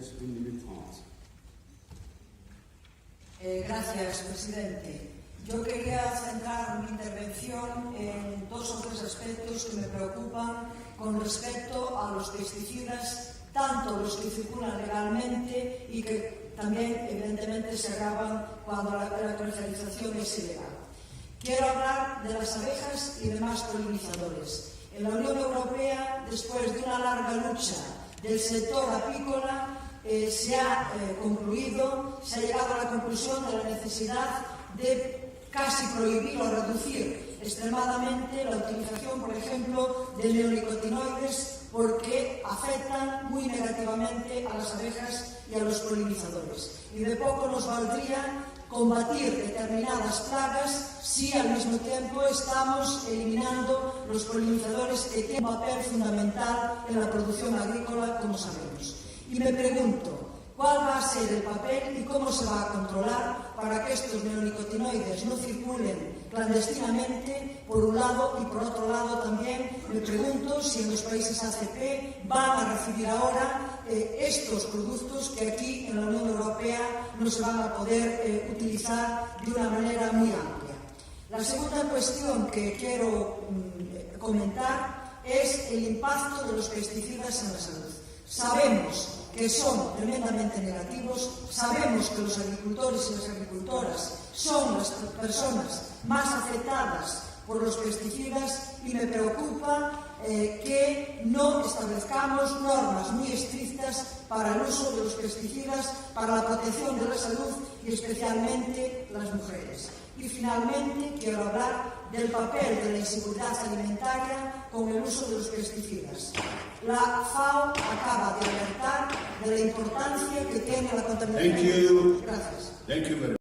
Sanchez, 1 minute 30. Gracias, presidente. Yo quería centrar mi intervención en 2 o 3 aspectos que me preocupan con respecto a los pesticidas, tanto los que circulan legalmente y que también, evidentemente, se agravan cuando la comercialización es ilegal. Quiero hablar de las abejas y demás polinizadores. En la Unión Europea, después de una larga lucha del sector apícola, se ha concluido, se ha llegado a la conclusión de la necesidad de casi prohibir o reducir extremadamente la utilización, por ejemplo, de neonicotinoides porque afectan muy negativamente a las abejas y a los polinizadores. Y de poco nos valdría combatir determinadas plagas si al mismo tiempo estamos eliminando los polinizadores que tienen un papel fundamental en la producción agrícola, como sabemos. Y me pregunto, ¿cuál va a ser el papel y cómo se va a controlar para que estos neonicotinoides no circulen clandestinamente, por un lado, y por otro lado también me pregunto si en los países ACP van a recibir ahora estos productos que aquí en la Unión Europea no se van a poder utilizar de una manera muy amplia. La segunda cuestión que quiero comentar es el impacto de los pesticidas en la salud. Sabemos que son tremendamente negativos, sabemos que los agricultores y las agricultoras son las personas más afectadas por los pesticidas y me preocupa que no establezcamos normas muy estrictas para el uso de los pesticidas, para la protección de la salud y especialmente las mujeres. Y finalmente quiero hablar del papel de la inseguridad alimentaria con el uso de los pesticidas. La FAO acaba de alertar de la importancia que tiene la contaminación. Thank you. Gracias. Thank you very much.